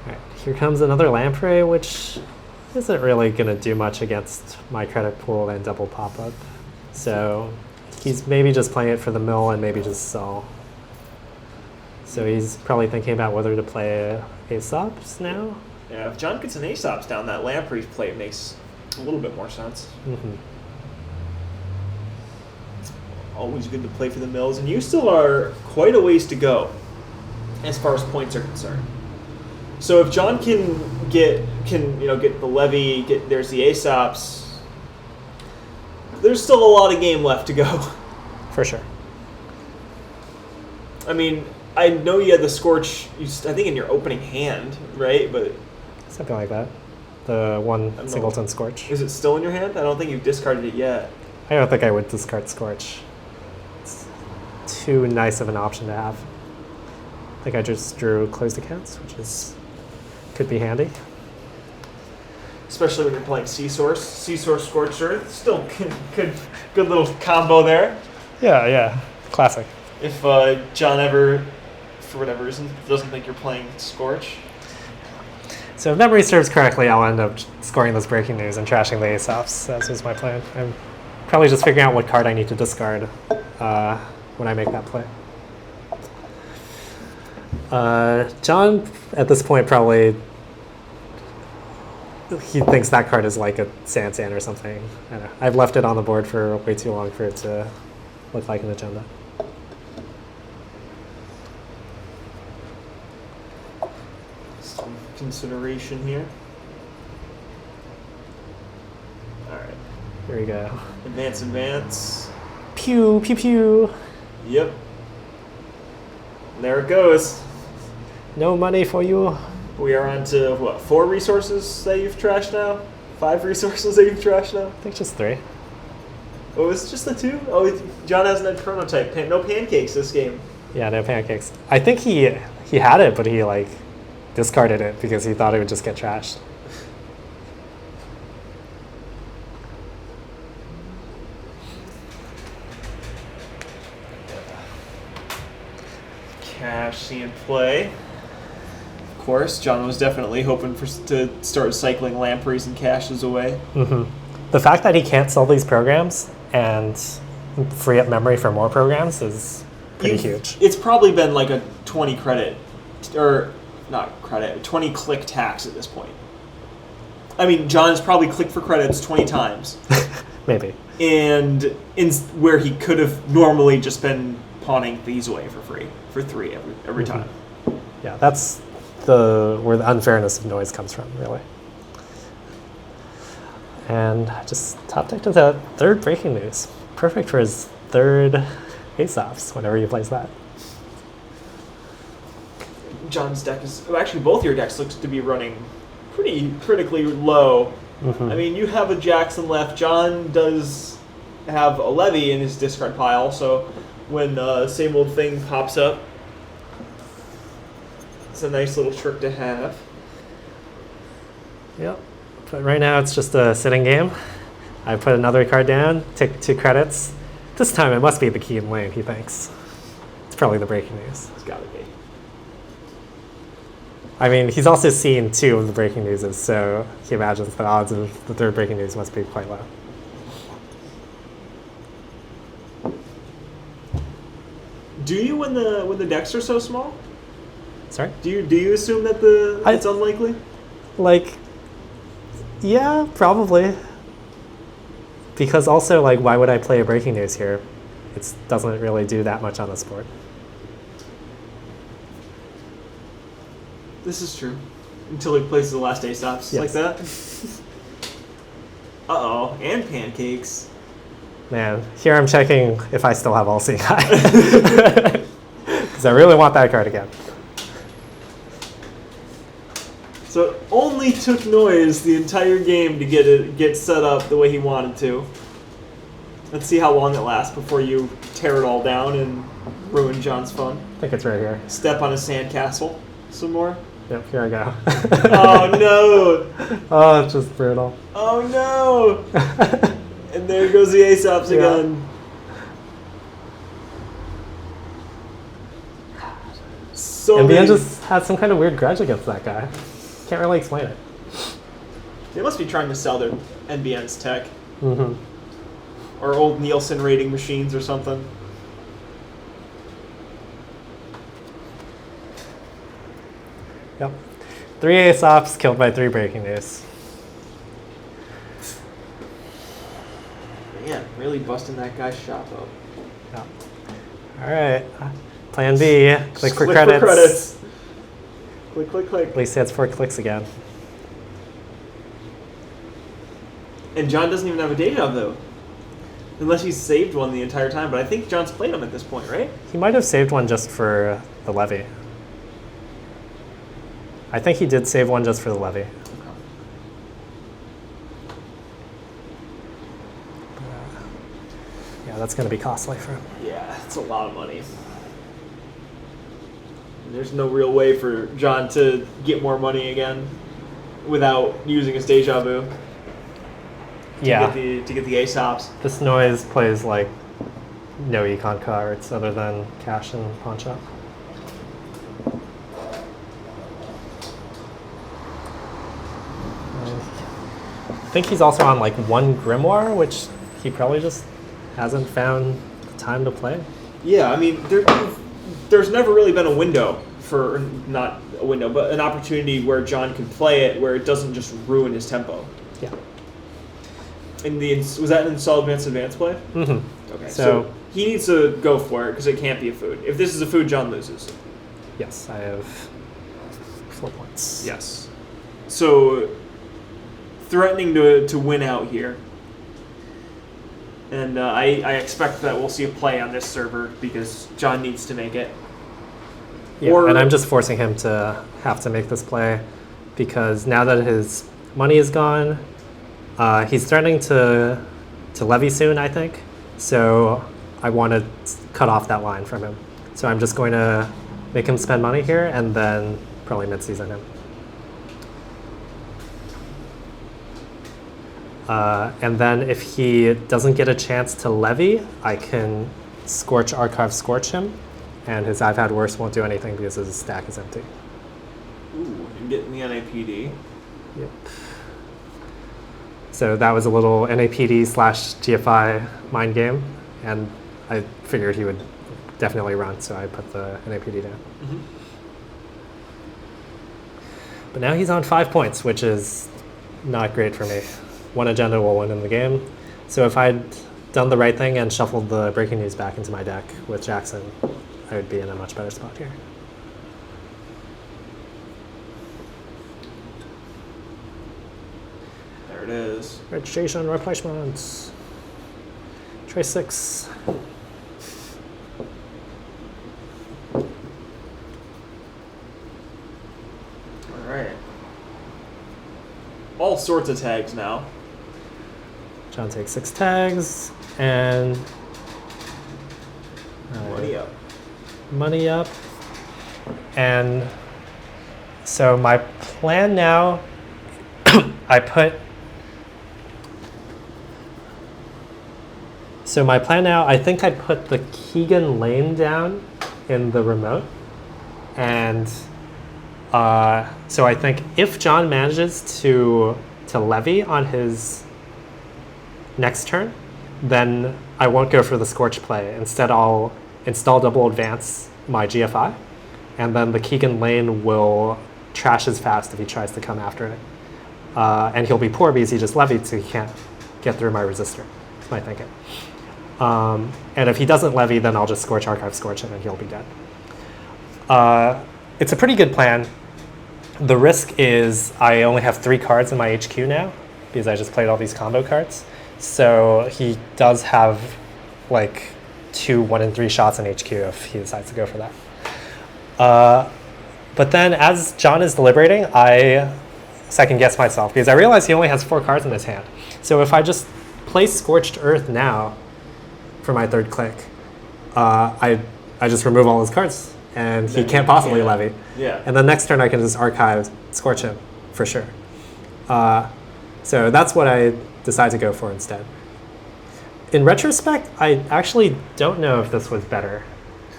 All right, here comes another Lamprey, which isn't really going to do much against my credit pool and double pop-up. So he's maybe just playing it for the mill and maybe just sell. So he's probably thinking about whether to play Aesops now. Yeah, if Jon gets an Aesops down, that Lamprey play makes a little bit more sense. Mm-hmm. Always good to play for the mills, and you still are quite a ways to go as far as points are concerned. So if Jon can get the levy, there's the Aesops, there's still a lot of game left to go. For sure. I mean, I know you had the Scorch, I think in your opening hand, right? But something like that. The one singleton Scorch. Is it still in your hand? I don't think you've discarded it yet. I don't think I would discard Scorch. It's too nice of an option to have. I think I just drew closed accounts, which could be handy. Especially when you're playing Sea-Source. Sea-Source Scorched Earth. Still good little combo there. Yeah. Classic. If Jon ever, for whatever reason, doesn't think you're playing Scorch. So if memory serves correctly, I'll end up scoring this breaking news and trashing the Aesops. That was my plan. I'm probably just figuring out what card I need to discard when I make that play. Jon, at this point, probably he thinks that card is like a Sansan or something. I don't know. I've left it on the board for way too long for it to look like an agenda. Some consideration here. All right. Here we go. Advance. Pew, pew, pew. Yep. There it goes. No money for you. We are on to, 4 resources that you've trashed now? 5 resources that you've trashed now? I think just 3. Oh, it's just the 2? Oh, Jon hasn't had Chronotype. No pancakes this game. Yeah, no pancakes. I think he had it, but he discarded it because he thought it would just get trashed. Cash seeing play. Of course, Jon was definitely hoping to start cycling lampreys and caches away. Mm-hmm. The fact that he can't sell these programs and free up memory for more programs is pretty huge. It's probably been like a 20 credit, or not credit, 20 click tax at this point. I mean, Jon's probably clicked for credits 20 times. Maybe. And where he could have normally just been pawning these away for free, for 3 every time. Yeah, that's where the unfairness of noise comes from, really. And just top deck to the 3rd breaking news. Perfect for his 3rd ace-offs whenever he plays that. Jon's deck is... Actually, both your decks looks to be running pretty critically low. I mean, you have a Jackson left. Jon does have a Levy in his discard pile, so when same old thing pops up, it's a nice little trick to have. Yep. But right now it's just a sitting game. I put another card down, take 2 credits. This time it must be the key in lane, he thinks. It's probably the breaking news. It's gotta be. I mean, he's also seen 2 of the breaking newses, so he imagines the odds of the 3rd breaking news must be quite low. Do you when the decks are so small? Sorry? Do you assume that it's unlikely? Like, yeah, probably. Because also, like, why would I play a breaking news here? It doesn't really do that much on the sport. This is true. Until he plays the last ace-offs like that. Uh-oh, and pancakes. Man, here I'm checking if I still have All-Seeing Eye. Because I really want that card again. So it only took Noise the entire game to get set up the way he wanted to. Let's see how long it lasts before you tear it all down and ruin Jon's fun. I think it's right here. Step on a sandcastle some more. Yep, here I go. Oh no! Oh, it's just brutal. Oh no! And there goes the ace-offs again. So NBN just has some kind of weird grudge against that guy. Can't really explain it. They must be trying to sell their NBN's tech. Mm-hmm. Or old Nielsen rating machines or something. Yep. 3 ace-offs killed by 3 breaking news. Man, really busting that guy's shop up. Yep. All right. Plan B. Click for click credits. For credits. Click, click, click. At least he has 4 clicks again. And Jon doesn't even have a deja vu. Unless he's saved one the entire time. But I think Jon's played them at this point, right? He might have saved one just for the levy. I think he did save one just for the levy. Okay. Yeah, that's going to be costly for him. Yeah, it's a lot of money. There's no real way for Jon to get more money again without using his deja vu. To get the ace-offs. This Noise plays like no econ cards other than cash and pawn shop. I think he's also on like 1 Grimoire, which he probably just hasn't found the time to play. Yeah, I mean, there's never really been a window for, not a window, but an opportunity where Jon can play it where it doesn't just ruin his tempo. Yeah. Was that an installed advanced play? Mm-hmm. Okay, so he needs to go for it because it can't be a food. If this is a food, Jon loses. Yes, I have 4 points. Yes. So threatening to win out here. And I expect that we'll see a play on this server because Jon needs to make it. Yeah, and I'm just forcing him to have to make this play because now that his money is gone, he's threatening to levy soon, I think. So I want to cut off that line from him. So I'm just going to make him spend money here and then probably mid-season him. And then if he doesn't get a chance to levy, I can Archive Scorch him, and his I've Had Worse won't do anything because his stack is empty. Ooh, and getting the NAPD. Yep. So that was a little NAPD / GFI mind game, and I figured he would definitely run, so I put the NAPD down. But now he's on 5 points, which is not great for me. One agenda will win in the game. So if I'd done the right thing and shuffled the breaking news back into my deck with Jackson, I would be in a much better spot here. There it is. Registration replacements. Tray 6. Alright. All sorts of tags now. Jon takes 6 tags, and Money up. Money up. And so my plan now, I think I'd put the Keegan lane down in the remote. And so I think if Jon manages to levy on his next turn, then I won't go for the Scorch play. Instead, I'll install double advance my GFI, and then the Keegan lane will trash his fast if he tries to come after it. And he'll be poor because he just levied, so he can't get through my resistor, is my thinking. And if he doesn't levy, then I'll just Scorch Archive Scorch him, and he'll be dead. It's a pretty good plan. The risk is I only have 3 cards in my HQ now, because I just played all these combo cards. So he does have like 2 1-in-3 shots in HQ if he decides to go for that. But then as Jon is deliberating, I second guess myself because I realize he only has 4 cards in his hand. So if I just play Scorched Earth now for my 3rd click, I just remove all his cards and he can't possibly levy. Yeah. And then next turn I can just archive Scorch him for sure. So that's what I decide to go for instead. In retrospect, I actually don't know if this was better.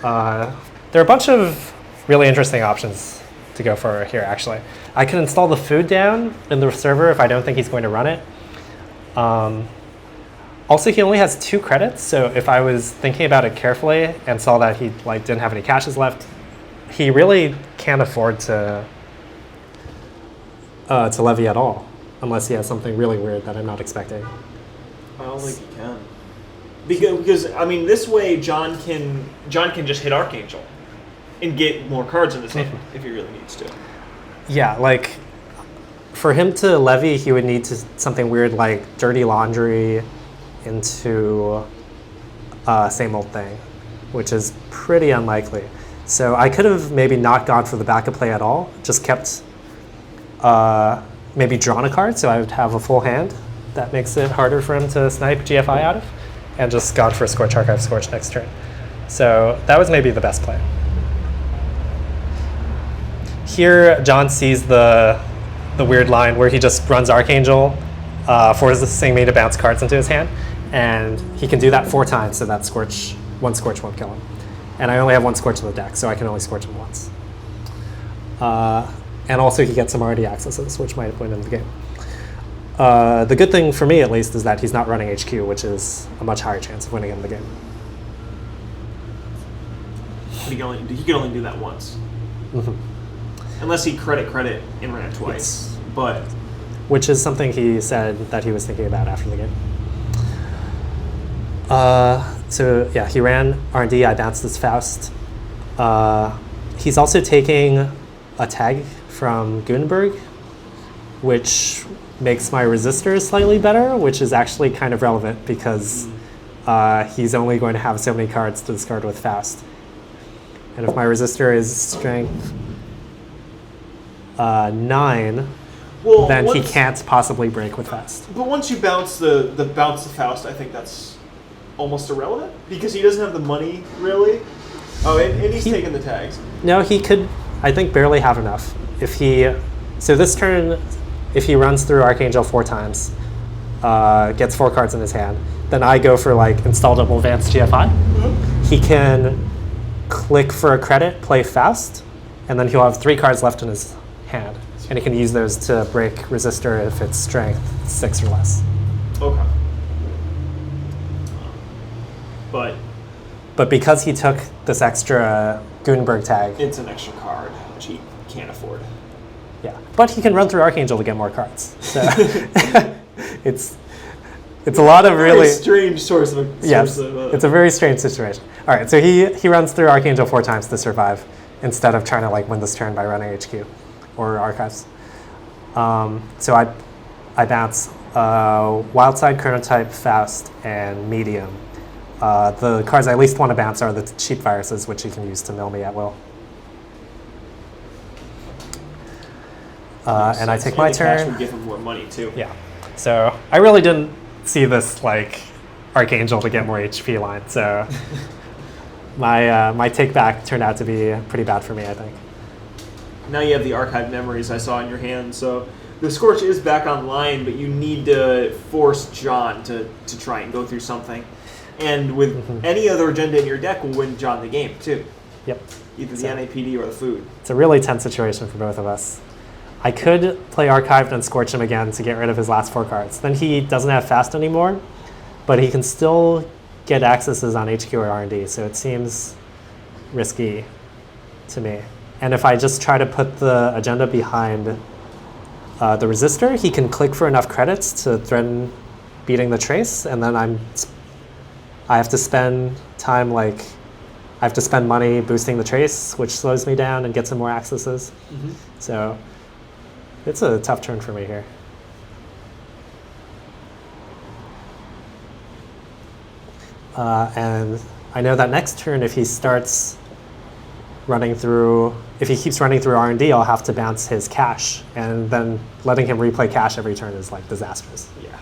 There are a bunch of really interesting options to go for here, actually. I can install the food down in the server if I don't think he's going to run it. Also, he only has 2 credits, so if I was thinking about it carefully and saw that he didn't have any caches left, he really can't afford to levy at all, unless he has something really weird that I'm not expecting. I don't think he can. Because I mean, this way Jon can just hit Archangel and get more cards in his hand if he really needs to. Yeah, like for him to levy, he would need something weird like Dirty Laundry into Same Old Thing, which is pretty unlikely. So I could have maybe not gone for the backup play at all, just kept maybe drawn a card so I would have a full hand. That makes it harder for him to snipe GFI out of, and just gone for Scorch Archive Scorch next turn. So that was maybe the best play. Here, Jon sees the weird line where he just runs Archangel, forcing me to bounce cards into his hand, and he can do that 4 times, so that one Scorch won't kill him. And I only have 1 Scorch in the deck, so I can only Scorch him once. And also he gets some already accesses, which might win him the game. The good thing for me, at least, is that he's not running HQ, which is a much higher chance of winning him the game. He can only do that once. Unless he credit and ran it twice. Yes. But which is something he said that he was thinking about after the game. So yeah, he ran R&D, I bounced his Faust. He's also taking a tag from Gutenberg, which makes my resistor slightly better, which is actually kind of relevant because he's only going to have so many cards to discard with Faust. And if my resistor is strength 9, then he can't possibly break with Faust. But once you bounce the Faust, I think that's almost irrelevant because he doesn't have the money really. Oh, and he's taking the tags. No, he could, I think, barely have enough. So this turn, if he runs through Archangel 4 times, gets 4 cards in his hand, then I go for install double advanced GFI. He can click for a credit, play Faust, and then he'll have 3 cards left in his hand. And he can use those to break resistor if it's strength 6 or less. Okay. But because he took this extra Gutenberg tag, it's an extra card, which he can't afford. yeah. But he can run through Archangel to get more cards. So it's a lot of really strange source of. It's a very strange situation. All right, so he runs through Archangel 4 times to survive instead of trying to like win this turn by running HQ or Archives. So I bounce Wildside, Chronotype, Fast, and Medium. The cards I least want to bounce are the cheap viruses, which you can use to mill me at will. And I take my turn. Cash would give him more money too. Yeah. So I really didn't see this like Archangel to get more HP line. So my take back turned out to be pretty bad for me, I think. Now you have the archive memories I saw in your hand. So the Scorch is back online, but you need to force Jon to try and go through something. And with any other agenda in your deck will win Jon the game too. Yep. Either the NAPD or the food. It's a really tense situation for both of us. I could play Archived and Scorch him again to get rid of his last 4 cards. Then he doesn't have Fast anymore, but he can still get accesses on HQ or R&D, so it seems risky to me. And if I just try to put the agenda behind the resistor, he can click for enough credits to threaten beating the trace, and then I have to spend time, like, I have to spend money boosting the trace, which slows me down and gets him more accesses. So it's a tough turn for me here. And I know that next turn, if he starts running through, if he keeps running through R&D, I'll have to bounce his cash, and then letting him replay cash every turn is like disastrous. Yeah.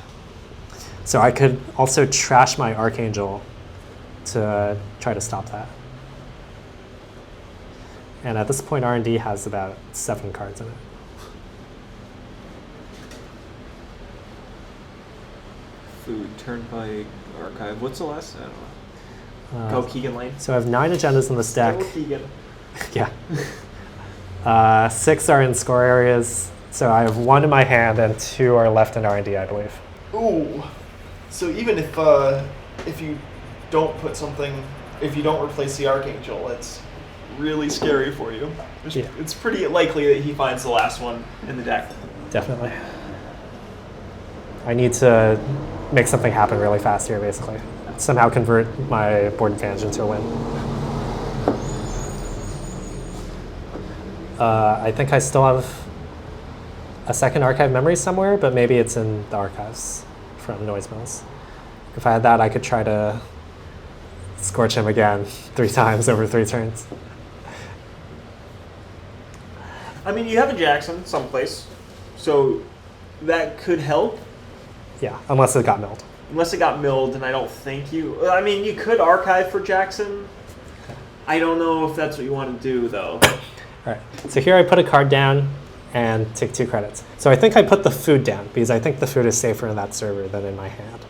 So I could also trash my Archangel to try to stop that. And at this point, R&D has about 7 cards in it. Food, Turnpike, Archive. What's the last? I don't know. Go Keegan Lane. So I have 9 agendas in this deck. Go Keegan. Yeah. 6 are in score areas. So I have 1 in my hand and 2 are left in R&D, I believe. Ooh. So even if you don't put something, if you don't replace the Archangel, it's really scary for you. Yeah. It's pretty likely that he finds the last one in the deck. Definitely. I need to make something happen really fast here, basically. Somehow convert my board advantage into a win. I think I still have a second archive memory somewhere, but maybe it's in the archives from Noise Mills. If I had that, I could try to Scorch him again 3 times over 3 turns. I mean, you have a Jackson someplace, so that could help. Yeah, unless it got milled. Unless it got milled, and I don't think you... I mean, you could archive for Jackson. I don't know if that's what you want to do, though. All right, so here I put a card down and take 2 credits. So I think I put the food down because I think the food is safer in that server than in my hand.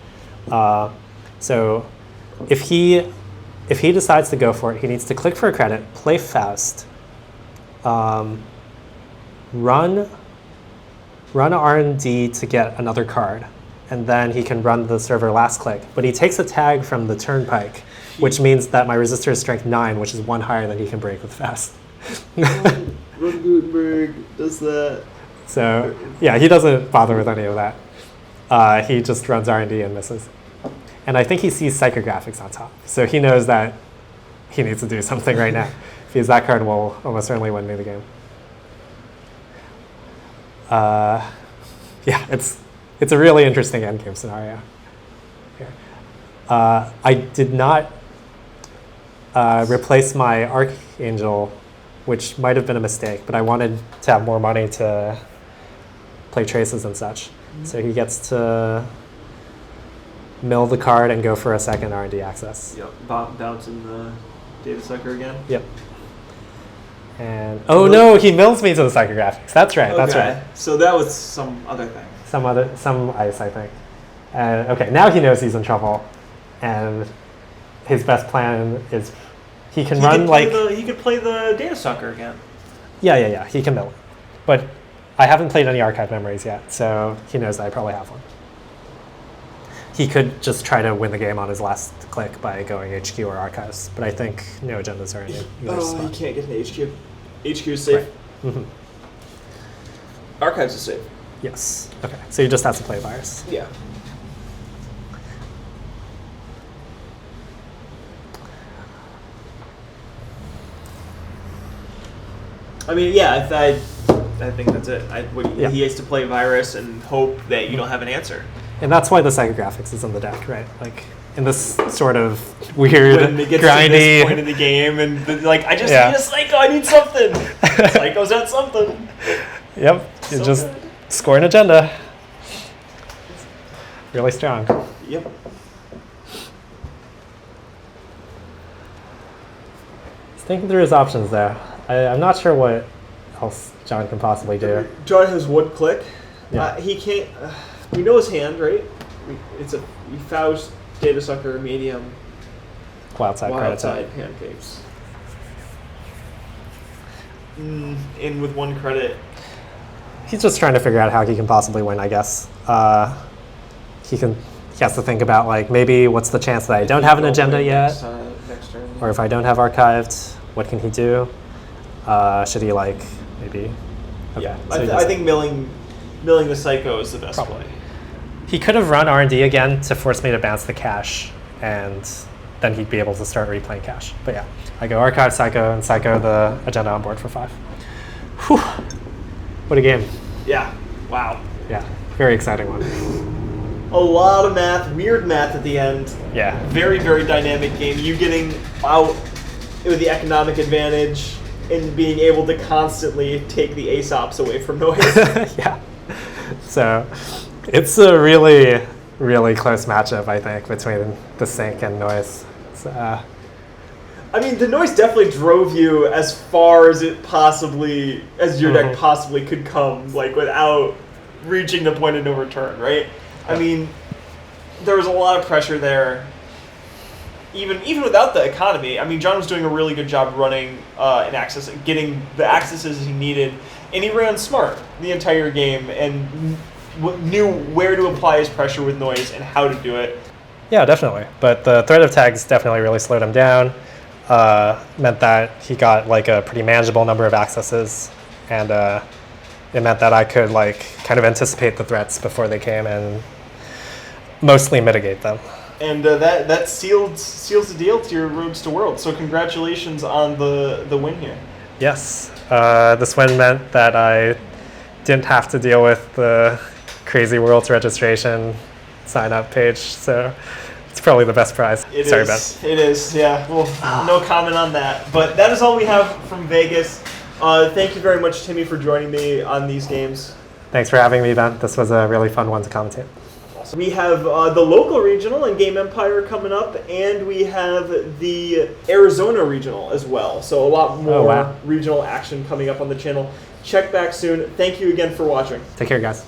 So if he decides to go for it, he needs to click for a credit, play Faust, run R&D to get another card, and then he can run the server last click. But he takes a tag from the Turnpike, which means that my resistor is strength 9, which is 1 higher than he can break with Fast. Run Gutenberg does that. So yeah, he doesn't bother with any of that. He just runs R&D and misses. And I think he sees psychographics on top. So he knows that he needs to do something right now. If he has that card, will almost certainly win me the game. Yeah, it's a really interesting endgame scenario here. I did not replace my Archangel, which might have been a mistake, but I wanted to have more money to play traces and such. So he gets to mill the card and go for a second R&D access. Yep, bouncing the data sucker again. Yep. And oh no, he mills me to the psychographics. That's right. Okay. That's right. So that was some other thing. Some ice, I think. Okay, now he knows he's in trouble, and his best plan is he could play the data sucker again. Yeah. He can mill it, but I haven't played any archive memories yet, so he knows that I probably have one. He could just try to win the game on his last click by going HQ or archives, but I think no agendas are in either You spot. can't get an HQ. HQ is safe. Right. Mm-hmm. Archives is safe. Yes. Okay. So you just have to play virus. Yeah. I mean, yeah, I think that's it. Yeah. He has to play virus and hope that you don't have an answer. And that's why the psychographics is in the deck, right? Like in this sort of weird, When it gets grindy. to this point in the game, and I just need a psycho. I need something. Psycho's at something. Yep. You So just good. score an agenda. Really strong. Yep. He's thinking through his options there. I'm not sure what else Jon can possibly do. Jon has one click. Yeah. He can't. We know his hand, right? It's a Faust, Data Sucker, Medium, Wild side, credit side. Wildside, Pancakes. In with one credit. He's just trying to figure out how he can possibly win, I guess. He has to think about like maybe what's the chance that I don't have an agenda yet, Next turn. or if I don't have archived, what can he do? Should he like maybe? Okay, Yeah, so he I think milling the Psycho is the best Probably. play. he could have run R&D again to force me to bounce the cash, and then he'd be able to start replaying cash. But yeah, I go archive Psycho and Psycho the agenda on board for 5. Whew. What a game. Yeah. Wow. Yeah, very exciting one. A lot of math, weird math at the end. Yeah. Very, very dynamic game. You getting out with the economic advantage and being able to constantly take the Aesops away from noise. Yeah. So it's a really, really close matchup, I think, between the sync and noise. It's, I mean, the noise definitely drove you as far as your deck possibly could come, like without reaching the point of no return, right? I mean, there was a lot of pressure there. Even without the economy, I mean, Jon was doing a really good job running an access, getting the accesses he needed, and he ran smart the entire game and knew where to apply his pressure with noise and how to do it. Yeah, definitely. But the threat of tags definitely really slowed him down. Meant that he got like a pretty manageable number of accesses, and it meant that I could like kind of anticipate the threats before they came and mostly mitigate them. And that seals the deal to your Roads to Worlds. So congratulations on the win here. Yes, this win meant that I didn't have to deal with the crazy Worlds registration sign-up page, so it's probably the best prize. Sorry, Ben. It is, yeah. Well, no comment on that. But that is all we have from Vegas. Thank you very much, Timmy, for joining me on these games. Thanks for having me, Ben. This was a really fun one to commentate. We have the local regional and Game Empire coming up, and we have the Arizona regional as well. So a lot more regional action coming up on the channel. Check back soon. Thank you again for watching. Take care, guys.